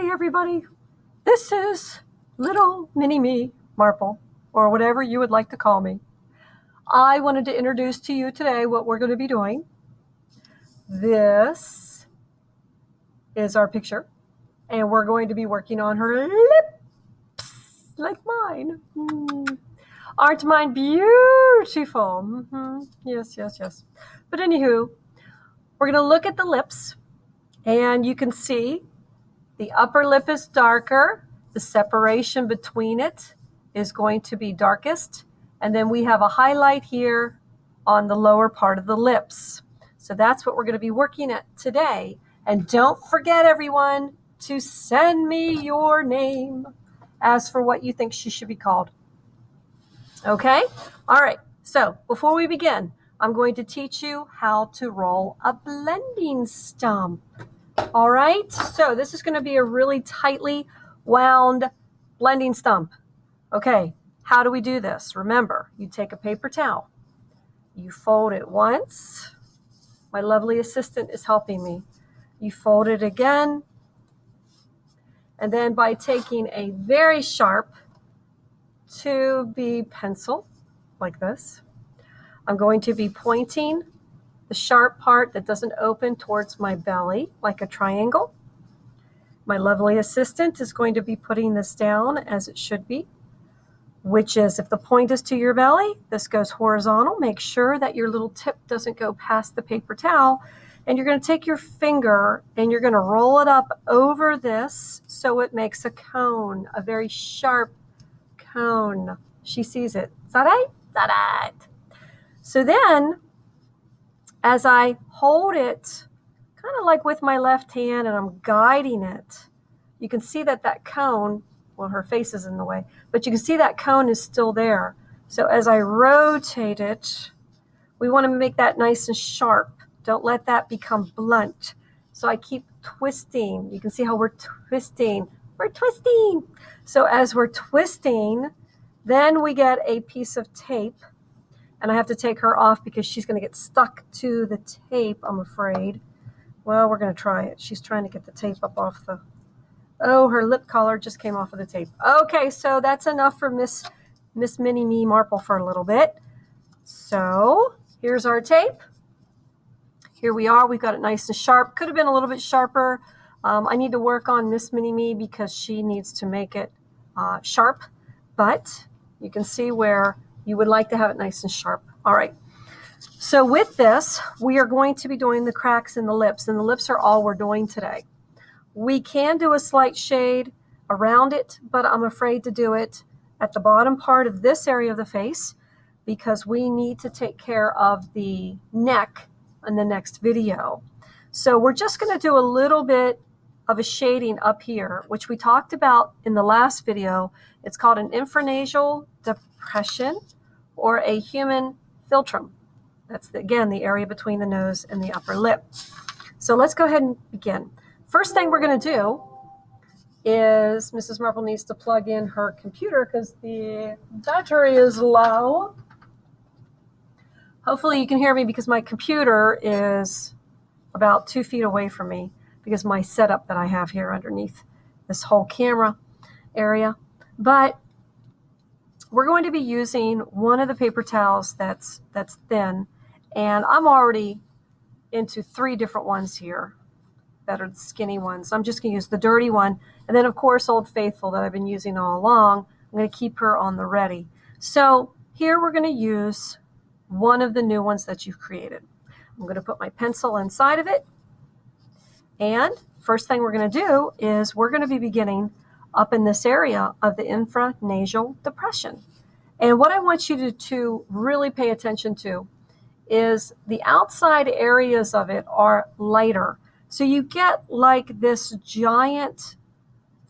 Hi, everybody. This is little mini me, Marple, or whatever you would like to call me. I wanted to introduce to you today what we're going to be doing. This is our picture, and we're going to be working on her lips, like mine. Aren't mine beautiful? Yes. But anywho, we're going to look at the lips, and you can see the upper lip is darker. The separation between it is going to be darkest. And then we have a highlight here on the lower part of the lips. So that's what we're going to be working at today. And don't forget, everyone, to send me your name as for what you think she should be called. Okay? All right. So before we begin, I'm going to teach you how to roll a blending stump. All right, so this is going to be a really tightly wound blending stump. Okay, how do we do this? Remember, you take a paper towel, you fold it once. My lovely assistant is helping me. You fold it again, and then by taking a very sharp 2B pencil, like this, I'm going to be pointing the sharp part that doesn't open towards my belly like a triangle. My lovely assistant is going to be putting this down as it should be, which is if the point is to your belly, this goes horizontal. Make sure that your little tip doesn't go past the paper towel. And you're going to take your finger and you're going to roll it up over this so it makes a cone, a very sharp cone. She sees it. Is that right? Is that right? So then, as I hold it, kind of like with my left hand, and I'm guiding it, you can see that cone, well, her face is in the way, but you can see that cone is still there. So as I rotate it, we want to make that nice and sharp. Don't let that become blunt. So I keep twisting. You can see how we're twisting. We're twisting. So as we're twisting, then we get a piece of tape. And I have to take her off because she's going to get stuck to the tape, I'm afraid. Well, we're going to try it. She's trying to get the tape up off the... Oh, her lip collar just came off of the tape. Okay, so that's enough for Miss Mini Me Marple for a little bit. So here's our tape. Here we are. We've got it nice and sharp. Could have been a little bit sharper. I need to work on Miss Mini Me because she needs to make it sharp. But you can see where you would like to have it nice and sharp. All right. So with this, we are going to be doing the cracks in the lips, and the lips are all we're doing today. We can do a slight shade around it, but I'm afraid to do it at the bottom part of this area of the face because we need to take care of the neck in the next video. So we're just going to do a little bit of a shading up here, which we talked about in the last video. It's called an Infranasal Depression, or a human philtrum. That's, again, the area between the nose and the upper lip. So let's go ahead and begin. First thing we're going to do is Mrs. Marple needs to plug in her computer because the battery is low. Hopefully you can hear me because my computer is about 2 feet away from me because my setup that I have here underneath this whole camera area. But we're going to be using one of the paper towels that's thin, and I'm already into 3 different ones here that are the skinny ones. I'm just going to use the dirty one, and then of course Old Faithful that I've been using all along. I'm going to keep her on the ready. So here we're going to use one of the new ones that you've created. I'm going to put my pencil inside of it, and first thing we're going to do is we're going to be beginning up in this area of the Infranasal Depression. And what I want you to really pay attention to is the outside areas of it are lighter. So you get like this giant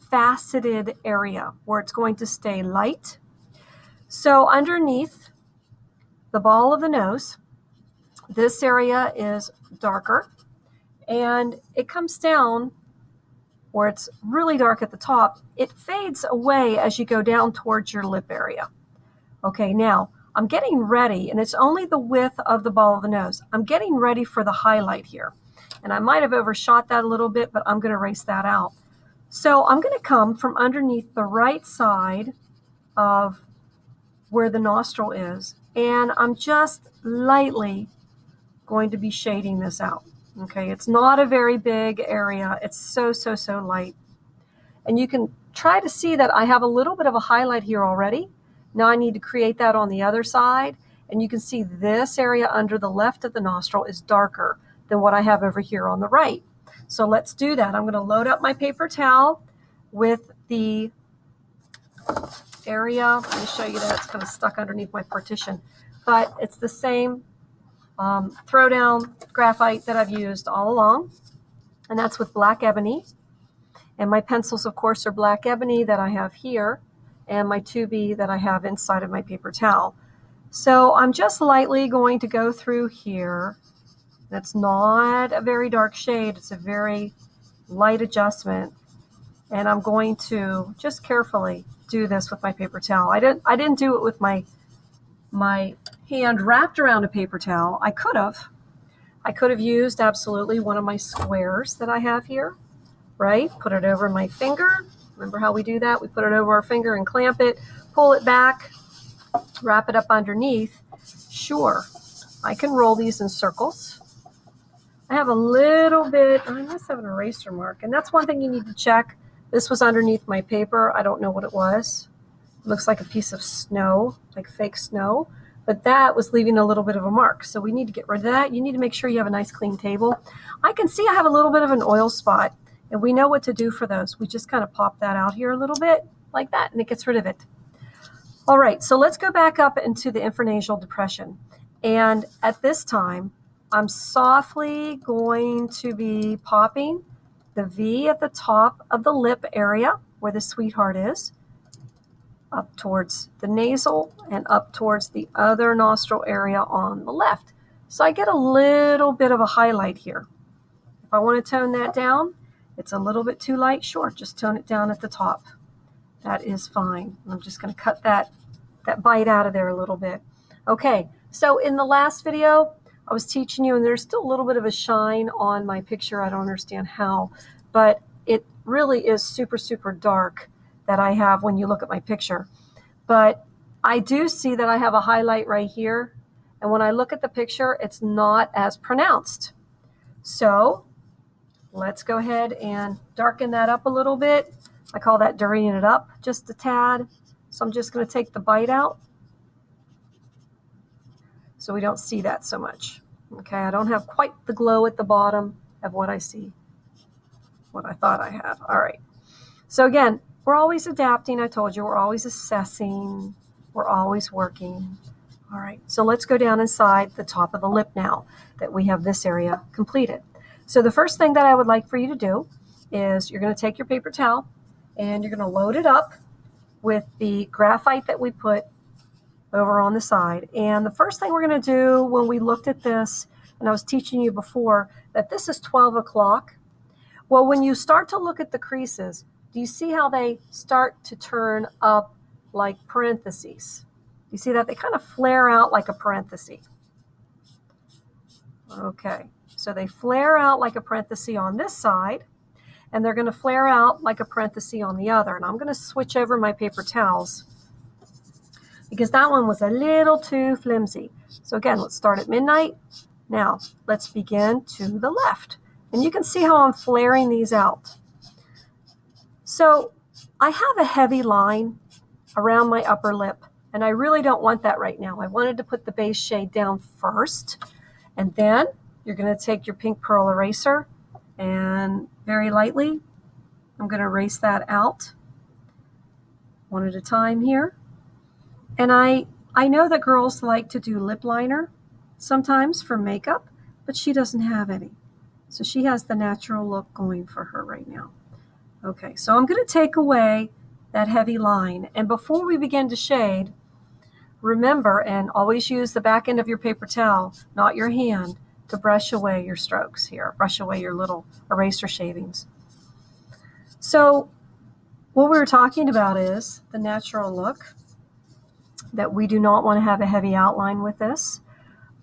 faceted area where it's going to stay light. So underneath the ball of the nose, this area is darker, and it comes down where it's really dark at the top. It fades away as you go down towards your lip area. Okay, now I'm getting ready, and it's only the width of the ball of the nose. I'm getting ready for the highlight here. And I might have overshot that a little bit, but I'm going to erase that out. So I'm going to come from underneath the right side of where the nostril is, and I'm just lightly going to be shading this out. Okay, it's not a very big area. It's so light. And you can try to see that I have a little bit of a highlight here already. Now I need to create that on the other side. And you can see this area under the left of the nostril is darker than what I have over here on the right. So let's do that. I'm going to load up my paper towel with the area. Let me show you that. It's kind of stuck underneath my partition. But it's the same throwdown graphite that I've used all along. And that's with black ebony. And my pencils, of course, are black ebony that I have here, and my 2B that I have inside of my paper towel. So I'm just lightly going to go through here. That's not a very dark shade. It's a very light adjustment. And I'm going to just carefully do this with my paper towel. I didn't do it with my hand wrapped around a paper towel. I could have used absolutely one of my squares that I have here. Right? Put it over my finger. Remember how we do that? We put it over our finger and clamp it, pull it back, wrap it up underneath. Sure, I can roll these in circles. I have a little bit, I must have an eraser mark, and that's one thing you need to check. This was underneath my paper. I don't know what it was. It looks like a piece of snow, like fake snow, but that was leaving a little bit of a mark. So we need to get rid of that. You need to make sure you have a nice clean table. I can see I have a little bit of an oil spot. And we know what to do for those. We just kind of pop that out here a little bit like that, and it gets rid of it. All right, so let's go back up into the Infranasal Depression. And at this time, I'm softly going to be popping the V at the top of the lip area where the sweetheart is, up towards the nasal and up towards the other nostril area on the left. So I get a little bit of a highlight here. If I want to tone that down, it's a little bit too light, sure, just tone it down at the top. That is fine. I'm just going to cut that bite out of there a little bit. Okay, so in the last video, I was teaching you, and there's still a little bit of a shine on my picture. I don't understand how, but it really is super dark that I have when you look at my picture. But I do see that I have a highlight right here, and when I look at the picture, it's not as pronounced. So let's go ahead and darken that up a little bit. I call that dirtying it up just a tad. So I'm just going to take the bite out so we don't see that so much. Okay, I don't have quite the glow at the bottom of what I see, what I thought I have. All right. So again, we're always adapting. I told you we're always assessing. We're always working. All right, so let's go down inside the top of the lip now that we have this area completed. So the first thing that I would like for you to do is you're going to take your paper towel and you're going to load it up with the graphite that we put over on the side. And the first thing we're going to do when we looked at this, and I was teaching you before that this is 12 o'clock. Well, when you start to look at the creases, do you see how they start to turn up like parentheses? You see that? They kind of flare out like a parenthesis. Okay. So they flare out like a parenthesis on this side, and they're going to flare out like a parenthesis on the other. And I'm going to switch over my paper towels because that one was a little too flimsy. So again, let's start at midnight. Now, let's begin to the left. And you can see how I'm flaring these out. So I have a heavy line around my upper lip, and I really don't want that right now. I wanted to put the base shade down first, and then you're going to take your pink pearl eraser and very lightly, I'm going to erase that out one at a time here. And I know that girls like to do lip liner sometimes for makeup, but she doesn't have any. So she has the natural look going for her right now. Okay, so I'm going to take away that heavy line. And before we begin to shade, remember, and always use the back end of your paper towel, not your hand, to brush away your strokes here, brush away your little eraser shavings. So what we were talking about is the natural look, that we do not want to have a heavy outline with this.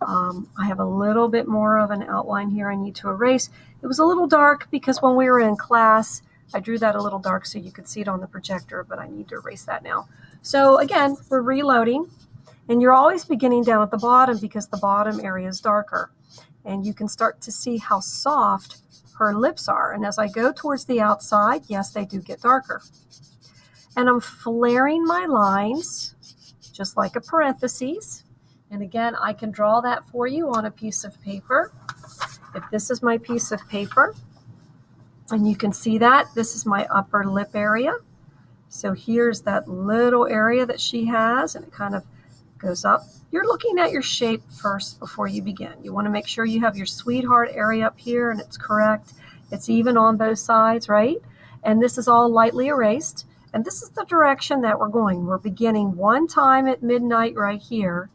I have a little bit more of an outline here I need to erase. It was a little dark because when we were in class, I drew that a little dark so you could see it on the projector, but I need to erase that now. So again, we're reloading, and you're always beginning down at the bottom because the bottom area is darker. And you can start to see how soft her lips are. And as I go towards the outside, yes, they do get darker. And I'm flaring my lines just like a parentheses. And again, I can draw that for you on a piece of paper. If this is my piece of paper, and you can see that, this is my upper lip area. So here's that little area that she has, and it kind of goes up. You're looking at your shape first before you begin. You want to make sure you have your sweetheart area up here and it's correct. It's even on both sides, right? And this is all lightly erased. And this is the direction that we're going. We're beginning one time at midnight right here.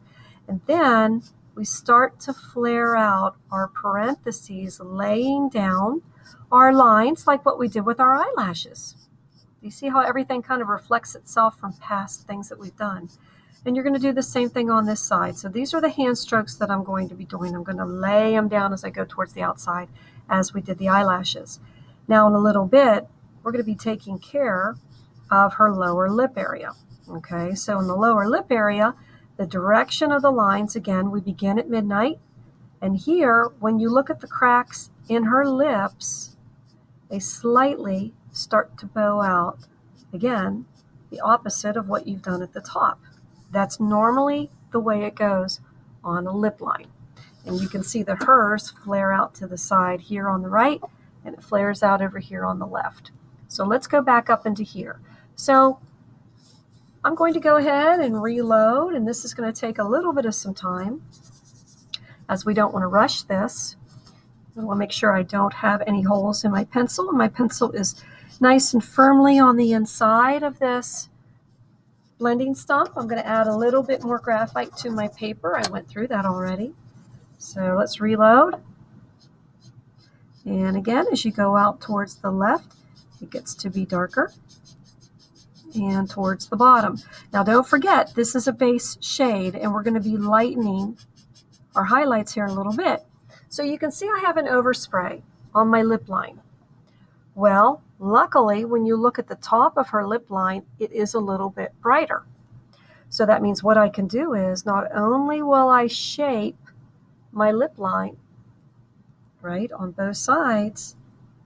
And then we start to flare out our parentheses, laying down our lines like what we did with our eyelashes. You see how everything kind of reflects itself from past things that we've done. And you're going to do the same thing on this side. So these are the hand strokes that I'm going to be doing. I'm going to lay them down as I go towards the outside as we did the eyelashes. Now in a little bit, we're going to be taking care of her lower lip area. Okay, so in the lower lip area, the direction of the lines, again, we begin at midnight. And here, when you look at the cracks in her lips, they slightly start to bow out. Again, the opposite of what you've done at the top. That's normally the way it goes on a lip line. And you can see that hers flare out to the side here on the right, and it flares out over here on the left. So let's go back up into here. So I'm going to go ahead and reload, and this is going to take a little bit of some time as we don't want to rush this. I want to make sure I don't have any holes in my pencil, and my pencil is nice and firmly on the inside of this blending stump. I'm going to add a little bit more graphite to my paper. I went through that already. So let's reload. And again, as you go out towards the left, it gets to be darker. And towards the bottom. Now don't forget, this is a base shade, and we're going to be lightening our highlights here a little bit. So you can see I have an overspray on my lip line. Well, luckily, when you look at the top of her lip line, it is a little bit brighter. So that means what I can do is not only will I shape my lip line, right, on both sides,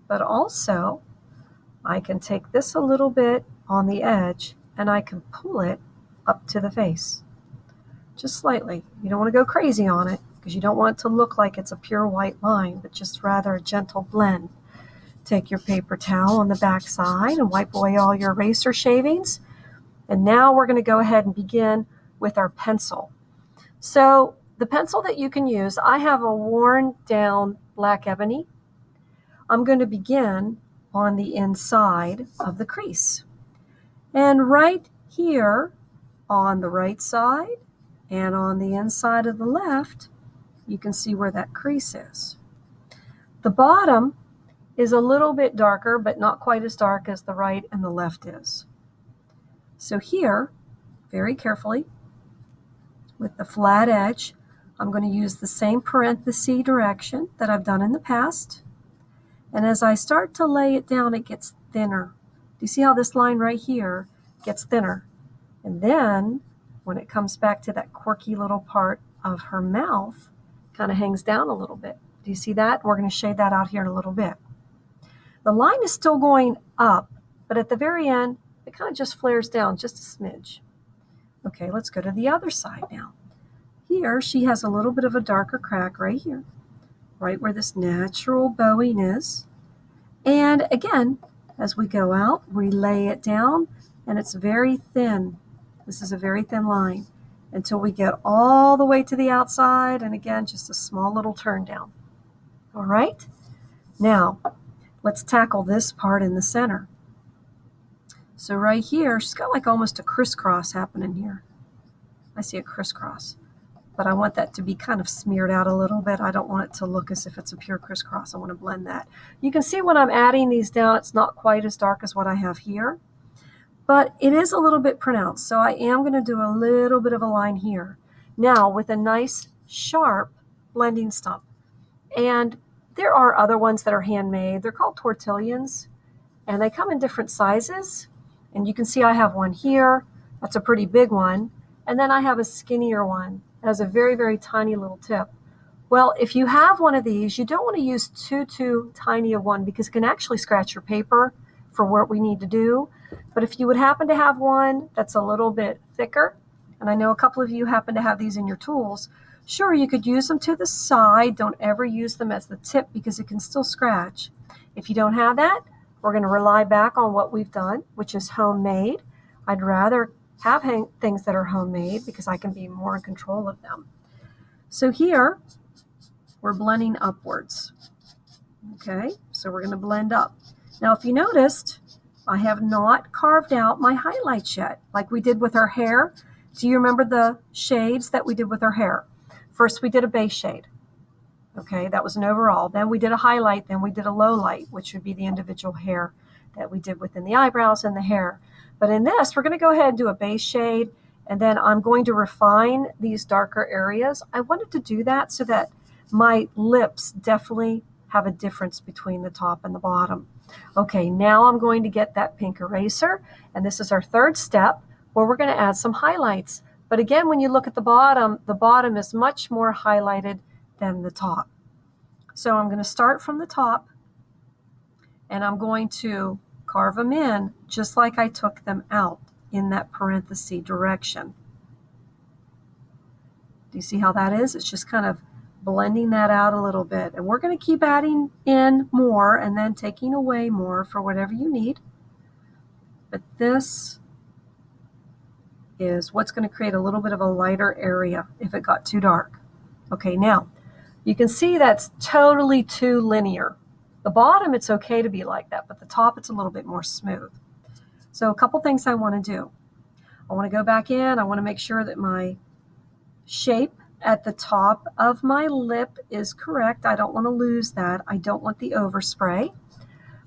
but also I can take this a little bit on the edge and I can pull it up to the face. Just slightly. You don't want to go crazy on it because you don't want it to look like it's a pure white line, but just rather a gentle blend. Take your paper towel on the back side and wipe away all your eraser shavings. And now we're going to go ahead and begin with our pencil. So the pencil that you can use, I have a worn down black ebony. I'm going to begin on the inside of the crease. And right here on the right side and on the inside of the left, you can see where that crease is. The bottom is a little bit darker, but not quite as dark as the right and the left is. So here, very carefully, with the flat edge, I'm going to use the same parenthesis direction that I've done in the past. And as I start to lay it down, it gets thinner. Do you see how this line right here gets thinner? And then when it comes back to that quirky little part of her mouth, kind of hangs down a little bit. Do you see that? We're going to shade that out here in a little bit. The line is still going up, but at the very end, it kind of just flares down just a smidge. Okay, let's go to the other side now. Here, she has a little bit of a darker crack right here, right where this natural bowing is. And again, as we go out, we lay it down, and it's very thin. This is a very thin line until we get all the way to the outside, and again, just a small little turn down. All right? Now, let's tackle this part in the center. So right here, she's got like almost a crisscross happening here. I see a crisscross, but I want that to be kind of smeared out a little bit. I don't want it to look as if it's a pure crisscross. I want to blend that. You can see when I'm adding these down, it's not quite as dark as what I have here, but it is a little bit pronounced. So I am going to do a little bit of a line here. Now with a nice sharp blending stump. And there are other ones that are handmade. They're called tortillions. And they come in different sizes. And you can see I have one here. That's a pretty big one. And then I have a skinnier one. It has a very, very tiny little tip. Well, if you have one of these, you don't want to use too tiny a one because it can actually scratch your paper for what we need to do. But if you would happen to have one that's a little bit thicker, and I know a couple of you happen to have these in your tools, sure, you could use them to the side. Don't ever use them as the tip because it can still scratch. If you don't have that, we're going to rely back on what we've done, which is homemade. I'd rather have things that are homemade because I can be more in control of them. So here, we're blending upwards. Okay, so we're going to blend up. Now, if you noticed, I have not carved out my highlights yet, like we did with her hair. Do you remember the shades that we did with her hair? First, we did a base shade. Okay, that was an overall. Then we did a highlight. Then we did a low light, which would be the individual hair that we did within the eyebrows and the hair. But in this, we're going to go ahead and do a base shade, and then I'm going to refine these darker areas. I wanted to do that so that my lips definitely have a difference between the top and the bottom. Okay, now I'm going to get that pink eraser, and this is our third step where we're going to add some highlights. But again, when you look at the bottom is much more highlighted than the top. So I'm going to start from the top, and I'm going to carve them in just like I took them out in that parenthesis direction. Do you see how that is? It's just kind of blending that out a little bit. And we're going to keep adding in more and then taking away more for whatever you need. But this is what's going to create a little bit of a lighter area if it got too dark. Okay, now you can see that's totally too linear. The bottom, it's okay to be like that, but the top, it's a little bit more smooth. So a couple things I want to do. I want to go back in. I want to make sure that my shape at the top of my lip is correct. I don't want to lose that. I don't want the overspray.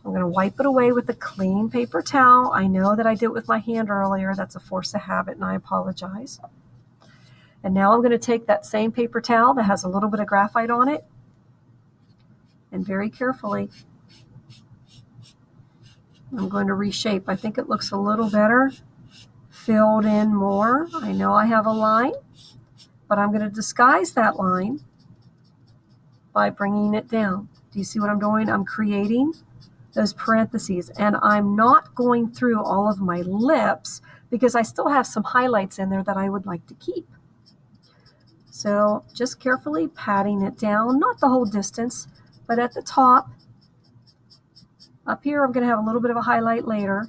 I'm going to wipe it away with a clean paper towel. I know that I did it with my hand earlier. That's a force of habit, and I apologize. And now I'm going to take that same paper towel that has a little bit of graphite on it, and very carefully, I'm going to reshape. I think it looks a little better, filled in more. I know I have a line, but I'm going to disguise that line by bringing it down. Do you see what I'm doing? I'm creating those parentheses, and I'm not going through all of my lips because I still have some highlights in there that I would like to keep. So just carefully patting it down, not the whole distance, but at the top. Up here, I'm going to have a little bit of a highlight later,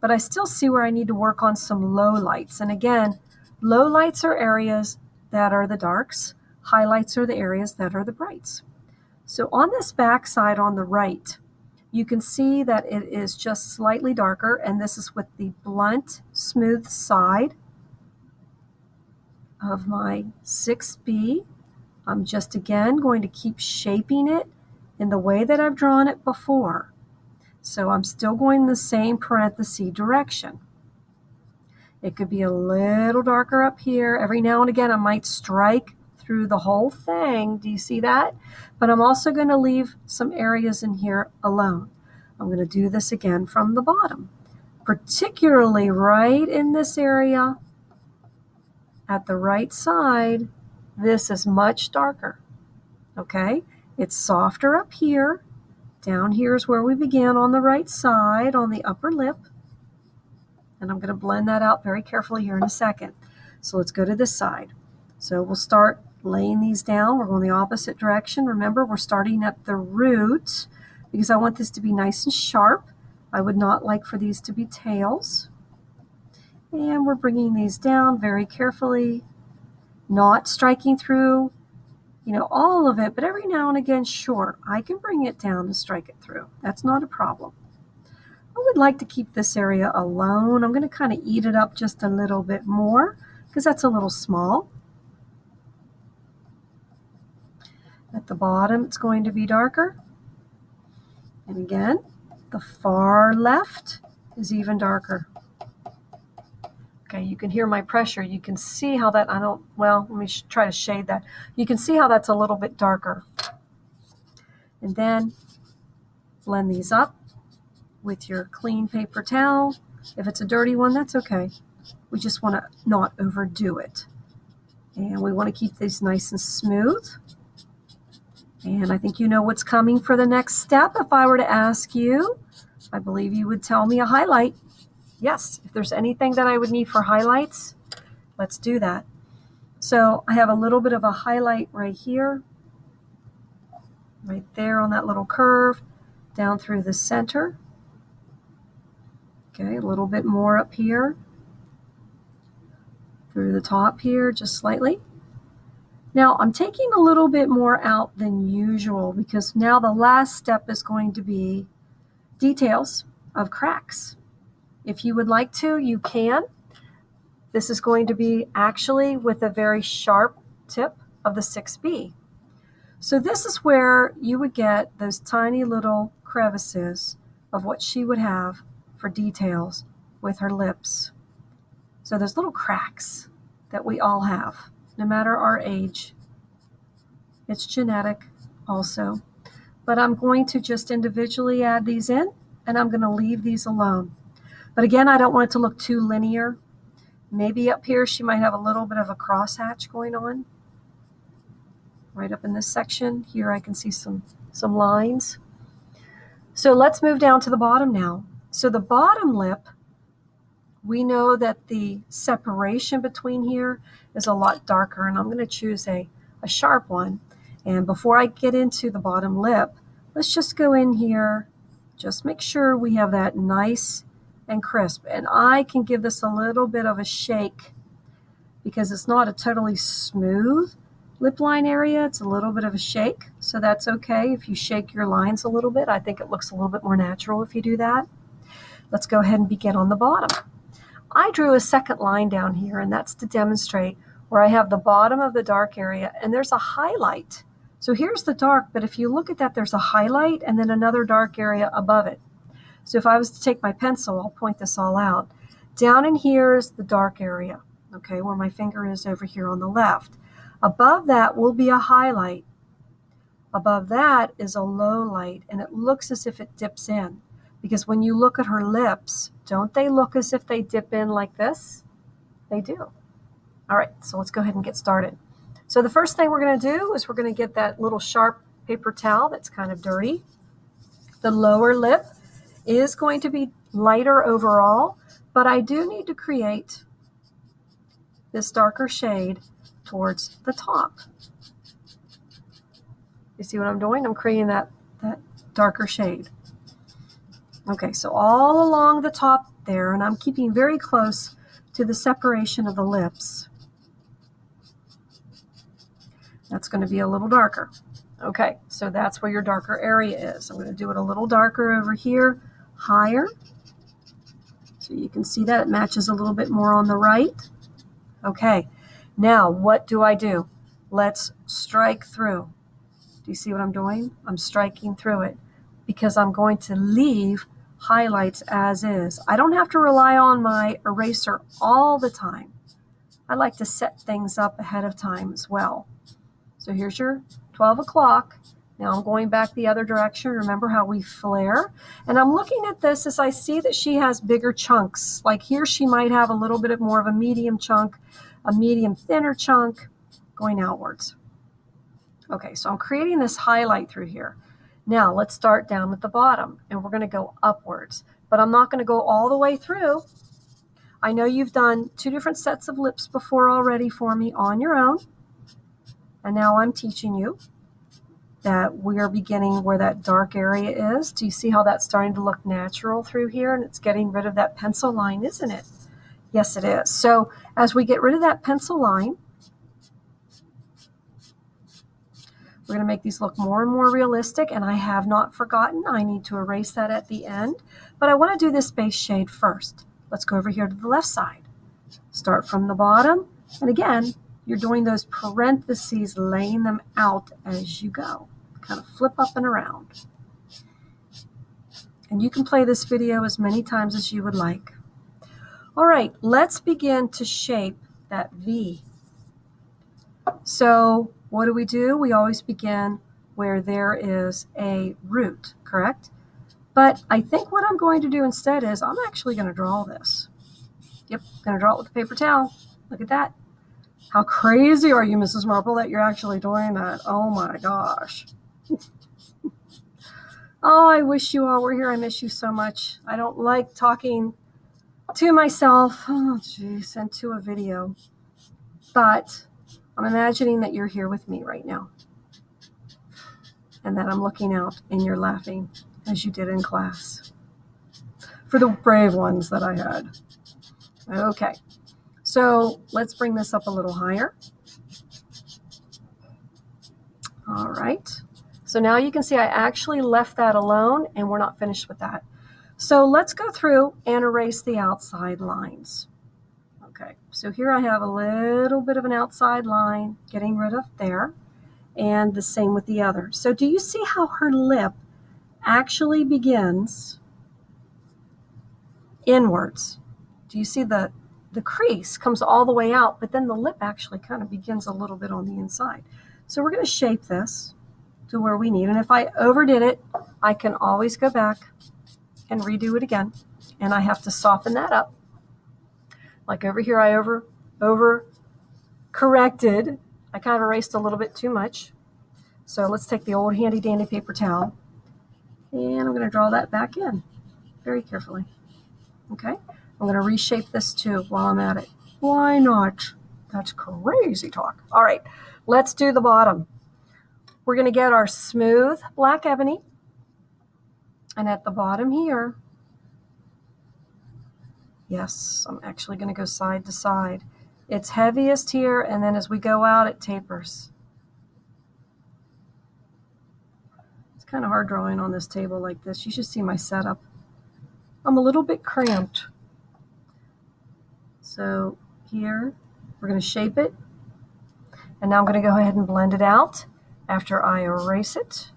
but I still see where I need to work on some low lights. And again, low lights are areas that are the darks. Highlights are the areas that are the brights. So on this back side on the right, you can see that it is just slightly darker, and this is with the blunt, smooth side of my 6B. I'm just, again, going to keep shaping it in the way that I've drawn it before. So I'm still going the same parenthesis direction. It could be a little darker up here. Every now and again, I might strike through the whole thing. Do you see that? But I'm also going to leave some areas in here alone. I'm going to do this again from the bottom, particularly right in this area at the right side. This is much darker. Okay? It's softer up here. Down here is where we began on the right side, on the upper lip. And I'm going to blend that out very carefully here in a second. So let's go to this side. So we'll start laying these down. We're going the opposite direction. Remember, we're starting at the root because I want this to be nice and sharp. I would not like for these to be tails. And we're bringing these down very carefully, not striking through, all of it, but every now and again, sure, I can bring it down and strike it through. That's not a problem. I would like to keep this area alone. I'm going to kind of eat it up just a little bit more because that's a little small. At the bottom, it's going to be darker. And again, the far left is even darker. Okay, you can hear my pressure. You can see how that, let me try to shade that. You can see how that's a little bit darker. And then blend these up with your clean paper towel. If it's a dirty one, that's okay. We just want to not overdo it. And we want to keep these nice and smooth. And I think you know what's coming for the next step. If I were to ask you, I believe you would tell me a highlight. Yes, if there's anything that I would need for highlights, let's do that. So I have a little bit of a highlight right here, right there on that little curve, down through the center. Okay, a little bit more up here, through the top here, just slightly. Now I'm taking a little bit more out than usual because now the last step is going to be details of cracks. If you would like to, you can. This is going to be actually with a very sharp tip of the 6B. So this is where you would get those tiny little crevices of what she would have for details with her lips. So those little cracks that we all have, no matter our age. It's genetic also. But I'm going to just individually add these in, and I'm going to leave these alone. But again, I don't want it to look too linear. Maybe up here she might have a little bit of a crosshatch going on. Right up in this section. Here I can see some lines. So let's move down to the bottom now. So the bottom lip, we know that the separation between here is a lot darker, and I'm going to choose a sharp one. And before I get into the bottom lip, let's just go in here, just make sure we have that nice and crisp. And I can give this a little bit of a shake because it's not a totally smooth lip line area. It's a little bit of a shake, so that's okay. If you shake your lines a little bit, I think it looks a little bit more natural if you do that. Let's go ahead and begin on the bottom. I drew a second line down here, and that's to demonstrate where I have the bottom of the dark area, and there's a highlight. So here's the dark, but if you look at that, there's a highlight and then another dark area above it. So if I was to take my pencil, I'll point this all out. Down in here is the dark area, okay, where my finger is over here on the left. Above that will be a highlight. Above that is a low light, and it looks as if it dips in. Because when you look at her lips, don't they look as if they dip in like this? They do. All right, so let's go ahead and get started. So the first thing we're going to do is we're going to get that little sharp paper towel that's kind of dirty. The lower lip is going to be lighter overall, but I do need to create this darker shade towards the top. You see what I'm doing? I'm creating that darker shade. Okay, so all along the top there, and I'm keeping very close to the separation of the lips. That's going to be a little darker. Okay, so that's where your darker area is. I'm going to do it a little darker over here, higher. So you can see that it matches a little bit more on the right. Okay, now what do? Let's strike through. Do you see what I'm doing? I'm striking through it because I'm going to leave highlights as is. I don't have to rely on my eraser all the time. I like to set things up ahead of time as well. So here's your 12 o'clock. Now I'm going back the other direction. Remember how we flare? And I'm looking at this as I see that she has bigger chunks. Like here she might have a little bit more of a medium chunk, a medium thinner chunk going outwards. Okay, so I'm creating this highlight through here. Now let's start down at the bottom, and we're going to go upwards. But I'm not going to go all the way through. I know you've done 2 different sets of lips before already for me on your own. And now I'm teaching you that we are beginning where that dark area is. Do you see how that's starting to look natural through here? And it's getting rid of that pencil line, isn't it? Yes, it is. So as we get rid of that pencil line, we're going to make these look more and more realistic. And I have not forgotten, I need to erase that at the end. But I want to do this base shade first. Let's go over here to the left side. Start from the bottom. And again, you're doing those parentheses, laying them out as you go. Kind of flip up and around. And you can play this video as many times as you would like. All right, let's begin to shape that V. So what do? We always begin where there is a root, correct? But I think what I'm going to do instead is I'm actually going to draw this. Yep, going to draw it with a paper towel. Look at that. How crazy are you, Mrs. Marple, that you're actually doing that? Oh my gosh. Oh, I wish you all were here. I miss you so much. I don't like talking to myself, oh geez, and to a video. But I'm imagining that you're here with me right now. And that I'm looking out and you're laughing as you did in class. For the brave ones that I had. Okay, so let's bring this up a little higher. All right, so now you can see I actually left that alone and we're not finished with that. So let's go through and erase the outside lines. Okay, so here I have a little bit of an outside line, getting rid of there, and the same with the other. So do you see how her lip actually begins inwards? Do you see the crease comes all the way out, but then the lip actually kind of begins a little bit on the inside. So we're going to shape this to where we need. And if I overdid it, I can always go back and redo it again. And I have to soften that up. Like over here, I over corrected. I kind of erased a little bit too much. So let's take the old handy dandy paper towel. And I'm going to draw that back in very carefully. Okay. I'm going to reshape this too while I'm at it. Why not? That's crazy talk. All right, let's do the bottom. We're going to get our smooth black ebony. And at the bottom here, yes, I'm actually going to go side to side. It's heaviest here, and then as we go out, it tapers. It's kind of hard drawing on this table like this. You should see my setup. I'm a little bit cramped. So here, we're going to shape it. And now I'm going to go ahead and blend it out after I erase it.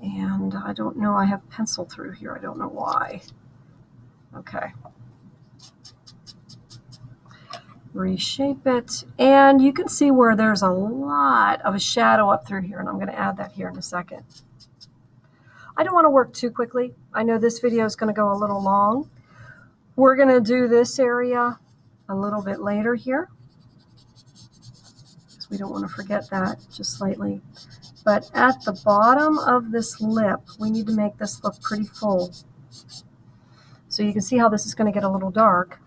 And I don't know, I have pencil through here. I don't know why. Okay. Reshape it. And you can see where there's a lot of a shadow up through here. And I'm going to add that here in a second. I don't want to work too quickly. I know this video is going to go a little long. We're going to do this area a little bit later here. Because we don't want to forget that just slightly. But at the bottom of this lip, we need to make this look pretty full. So you can see how this is going to get a little dark.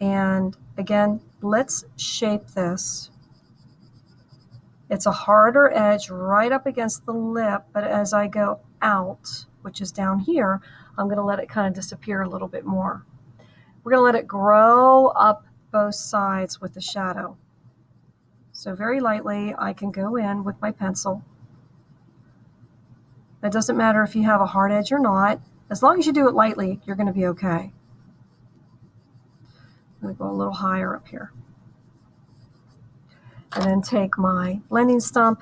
And again, let's shape this. It's a harder edge right up against the lip, but as I go out, which is down here, I'm going to let it kind of disappear a little bit more. We're going to let it grow up both sides with the shadow. So very lightly, I can go in with my pencil. It doesn't matter if you have a hard edge or not. As long as you do it lightly, you're going to be okay. I'm going to go a little higher up here. And then take my blending stump,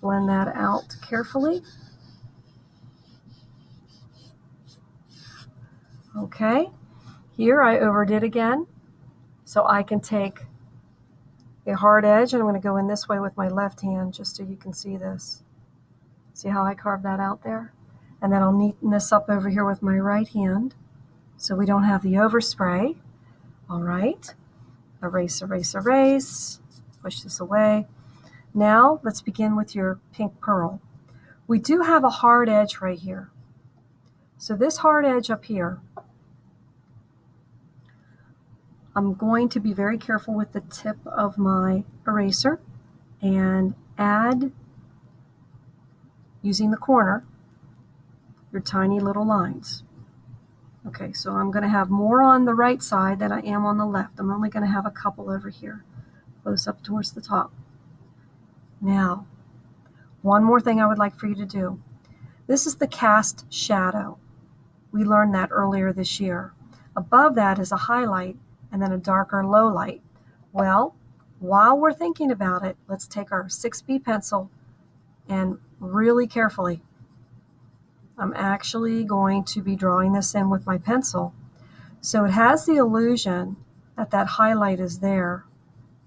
blend that out carefully. Okay, here I overdid again. So I can take a hard edge, and I'm going to go in this way with my left hand just so you can see this. See how I carved that out there? And then I'll neaten this up over here with my right hand so we don't have the overspray. All right, erase, erase, erase, push this away. Now let's begin with your pink pearl. We do have a hard edge right here. So this hard edge up here, I'm going to be very careful with the tip of my eraser and add, using the corner, your tiny little lines. Okay, so I'm going to have more on the right side than I am on the left. I'm only going to have a couple over here, close up towards the top. Now, one more thing I would like for you to do. This is the cast shadow. We learned that earlier this year. Above that is a highlight and then a darker low light. Well, while we're thinking about it, let's take our 6B pencil and really carefully, I'm actually going to be drawing this in with my pencil. So it has the illusion that that highlight is there.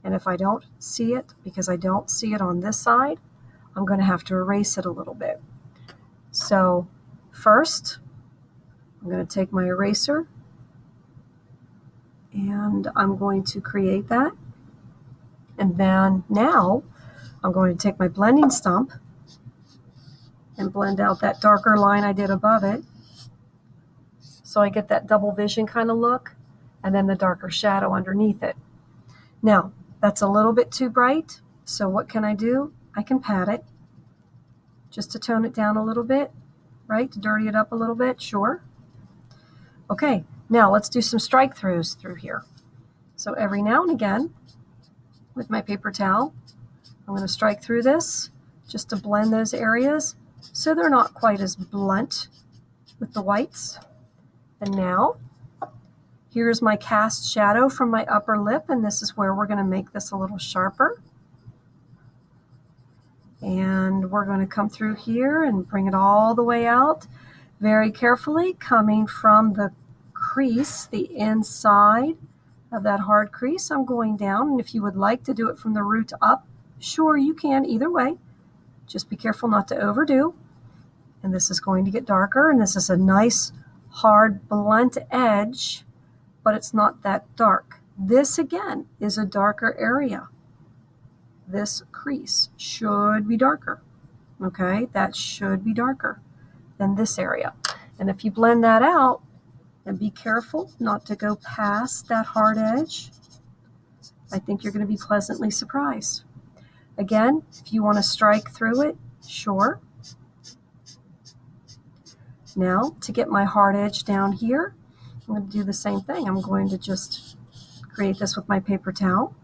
And if I don't see it, because I don't see it on this side, I'm going to have to erase it a little bit. So first, I'm going to take my eraser and I'm going to create that. And then now I'm going to take my blending stump and blend out that darker line I did above it. So I get that double vision kind of look, and then the darker shadow underneath it. Now, that's a little bit too bright, so what can I do? I can pat it, just to tone it down a little bit, right? To dirty it up a little bit, sure. Okay, now let's do some strike-throughs through here. So every now and again, with my paper towel, I'm going to strike through this, just to blend those areas, so they're not quite as blunt with the whites. And now, here's my cast shadow from my upper lip, and this is where we're going to make this a little sharper. And we're going to come through here and bring it all the way out, very carefully, coming from the crease, the inside of that hard crease. I'm going down, and if you would like to do it from the root up, sure, you can either way. Just be careful not to overdo. And this is going to get darker, and this is a nice hard blunt edge, but it's not that dark. This again is a darker area. This crease should be darker. Okay, that should be darker than this area. And if you blend that out, and be careful not to go past that hard edge, I think you're going to be pleasantly surprised. Again, if you want to strike through it, sure. Now, to get my hard edge down here, I'm going to do the same thing. I'm going to just create this with my paper towel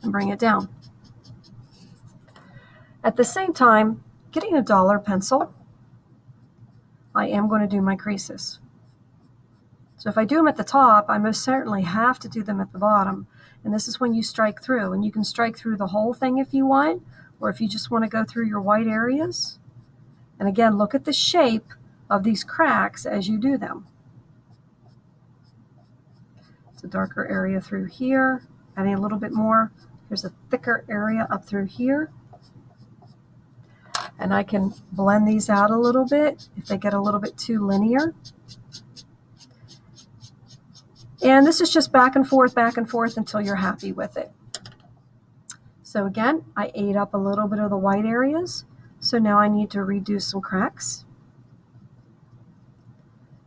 and bring it down. At the same time, getting a dollar pencil, I am going to do my creases. So if I do them at the top, I most certainly have to do them at the bottom. And this is when you strike through. And you can strike through the whole thing if you want, or if you just want to go through your white areas. And again, look at the shape of these cracks as you do them. It's a darker area through here, adding a little bit more. Here's a thicker area up through here. And I can blend these out a little bit if they get a little bit too linear. And this is just back and forth until you're happy with it. So again, I ate up a little bit of the white areas. So now I need to redo some cracks.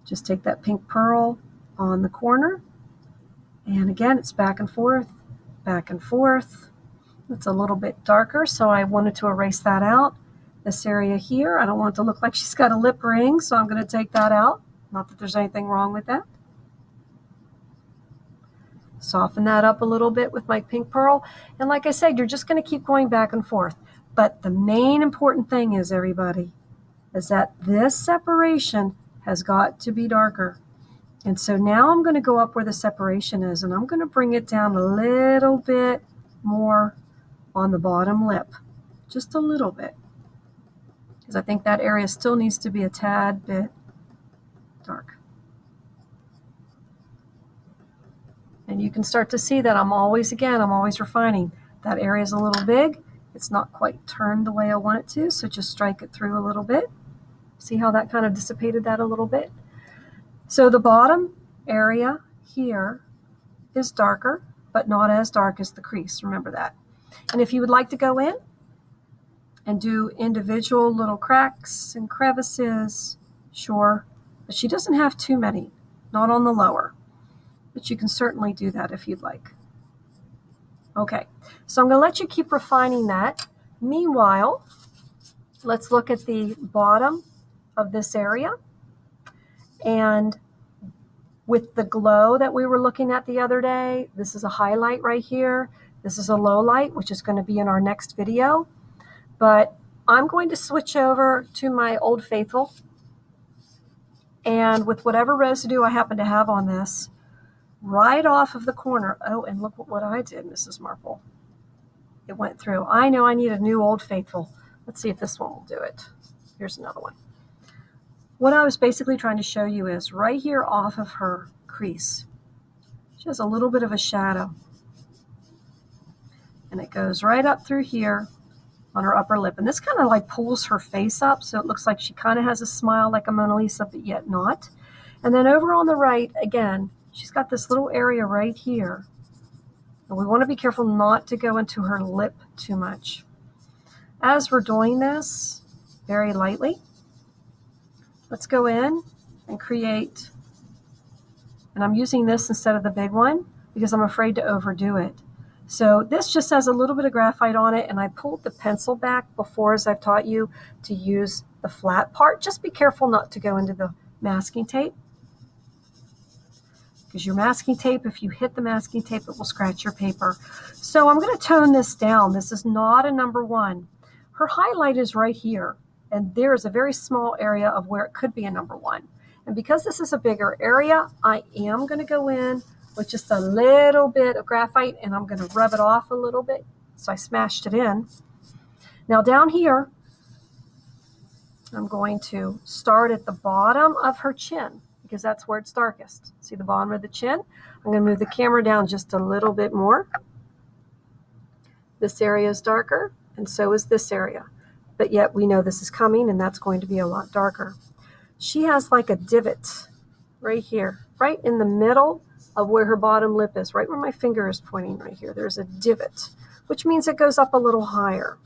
Just take that pink pearl on the corner. And again, it's back and forth, back and forth. It's a little bit darker, so I wanted to erase that out. This area here, I don't want it to look like she's got a lip ring, so I'm going to take that out. Not that there's anything wrong with that. Soften that up a little bit with my pink pearl. And like I said, you're just going to keep going back and forth. But the main important thing is, everybody, is that this separation has got to be darker. And so now I'm going to go up where the separation is, and I'm going to bring it down a little bit more on the bottom lip. Just a little bit. Because I think that area still needs to be a tad bit dark. And you can start to see that I'm always refining. That area is a little big. It's not quite turned the way I want it to, so just strike it through a little bit. See how that kind of dissipated that a little bit? So the bottom area here is darker, but not as dark as the crease. Remember that. And if you would like to go in and do individual little cracks and crevices, sure. But she doesn't have too many, not on the lower. But you can certainly do that if you'd like. Okay, so I'm going to let you keep refining that. Meanwhile, let's look at the bottom of this area. And with the glow that we were looking at the other day, this is a highlight right here. This is a low light, which is going to be in our next video. But I'm going to switch over to my Old Faithful. And with whatever residue I happen to have on this, right off of the corner. Oh, and look what I did, Mrs. Marple. It went through. I know I need a new Old Faithful. Let's see if this one will do it. Here's another one. What I was basically trying to show you is right here off of her crease. She has a little bit of a shadow. And it goes right up through here on her upper lip. And this kind of like pulls her face up, so it looks like she kind of has a smile like a Mona Lisa, but yet not. And then over on the right, again, she's got this little area right here. And we want to be careful not to go into her lip too much. As we're doing this, very lightly, let's go in and create, and I'm using this instead of the big one because I'm afraid to overdo it. So this just has a little bit of graphite on it, and I pulled the pencil back before, as I've taught you, to use the flat part. Just be careful not to go into the masking tape, because your masking tape, if you hit the masking tape, it will scratch your paper. So I'm going to tone this down. This is not a number one. Her highlight is right here, and there is a very small area of where it could be a number one. And because this is a bigger area, I am going to go in with just a little bit of graphite, and I'm going to rub it off a little bit. So I smashed it in. Now down here, I'm going to start at the bottom of her chin, because that's where it's darkest. See the bottom of the chin? I'm going to move the camera down just a little bit more. This area is darker, and so is this area. But yet we know this is coming, and that's going to be a lot darker. She has like a divot right here, right in the middle of where her bottom lip is, right where my finger is pointing right here. There's a divot, which means it goes up a little higher.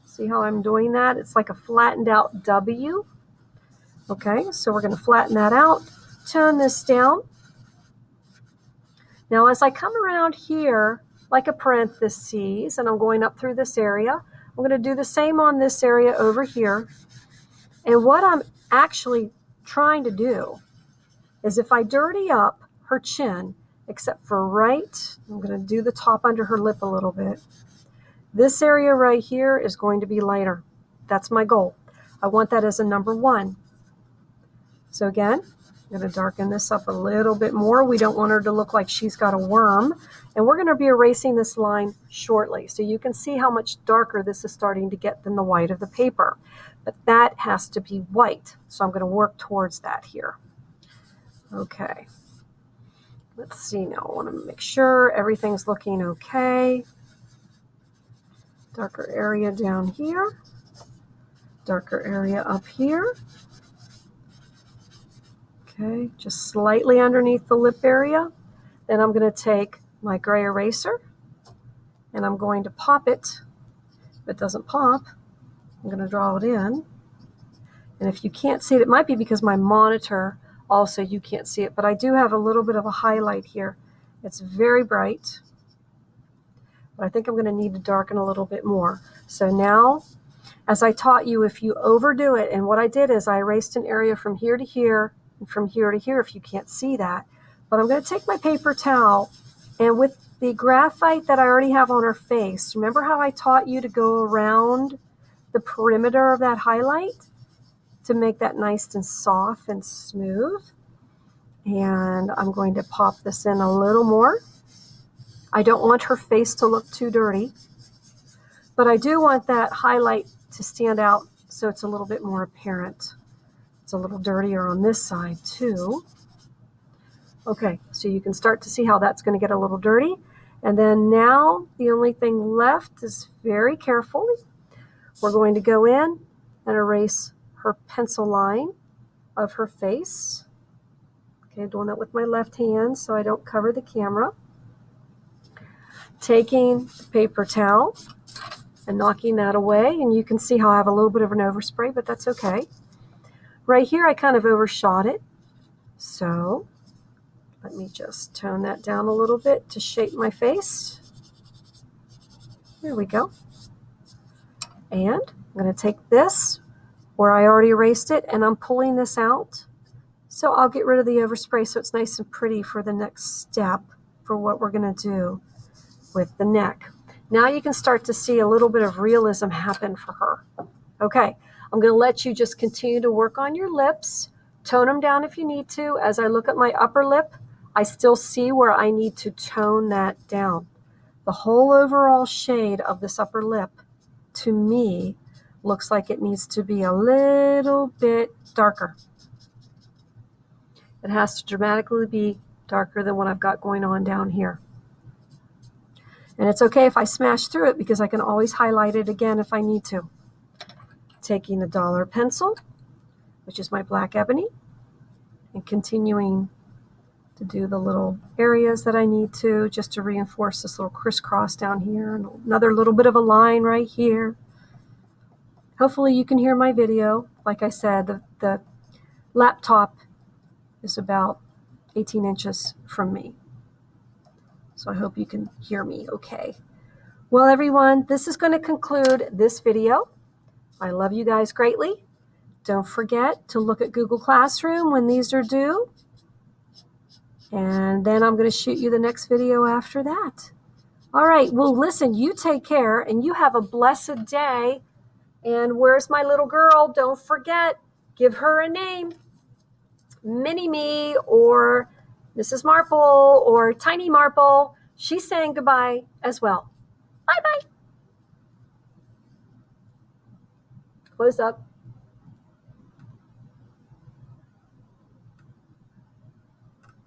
See how I'm doing that? It's like a flattened out W. Okay, so we're going to flatten that out, tone this down. Now as I come around here, like a parenthesis, and I'm going up through this area, I'm going to do the same on this area over here. And what I'm actually trying to do is, if I dirty up her chin, except for right, I'm going to do the top under her lip a little bit. This area right here is going to be lighter. That's my goal. I want that as a number one. So again, I'm going to darken this up a little bit more. We don't want her to look like she's got a worm. And we're going to be erasing this line shortly. So you can see how much darker this is starting to get than the white of the paper. But that has to be white. So I'm going to work towards that here. Okay. Let's see now. I want to make sure everything's looking okay. Darker area down here. Darker area up here. Okay, just slightly underneath the lip area. Then I'm going to take my gray eraser and I'm going to pop it. If it doesn't pop, I'm going to draw it in. And if you can't see it, it might be because my monitor also, you can't see it, but I do have a little bit of a highlight here. It's very bright, but I think I'm going to need to darken a little bit more. So now, as I taught you, if you overdo it, and what I did is I erased an area from here to here, and from here to here if you can't see that. But I'm going to take my paper towel, and with the graphite that I already have on her face, remember how I taught you to go around the perimeter of that highlight to make that nice and soft and smooth? And I'm going to pop this in a little more. I don't want her face to look too dirty, but I do want that highlight to stand out so it's a little bit more apparent. It's a little dirtier on this side too. Okay, so you can start to see how that's going to get a little dirty. And then now the only thing left is, very carefully, we're going to go in and erase her pencil line of her face. Okay, I'm doing that with my left hand so I don't cover the camera. Taking the paper towel and knocking that away, and you can see how I have a little bit of an overspray, but that's okay. Right here I kind of overshot it, so let me just tone that down a little bit to shape my face. There we go. And I'm going to take this where I already erased it, and I'm pulling this out. So I'll get rid of the overspray so it's nice and pretty for the next step for what we're going to do with the neck. Now you can start to see a little bit of realism happen for her. Okay, I'm going to let you just continue to work on your lips, tone them down if you need to. As I look at my upper lip, I still see where I need to tone that down. The whole overall shade of this upper lip, to me, looks like it needs to be a little bit darker. It has to dramatically be darker than what I've got going on down here. And it's okay if I smash through it because I can always highlight it again if I need to. Taking a dollar pencil, which is my black ebony, and continuing to do the little areas that I need to, just to reinforce this little crisscross down here, and another little bit of a line right here. Hopefully you can hear my video. Like I said, the laptop is about 18 inches from me. So I hope you can hear me okay. Well, everyone, this is going to conclude this video. I love you guys greatly. Don't forget to look at Google Classroom when these are due. And then I'm going to shoot you the next video after that. All right, well, listen, you take care and you have a blessed day. And where's my little girl? Don't forget, give her a name. Mini-Me or Mrs. Marple or Tiny Marple. She's saying goodbye as well. Bye-bye. Close up.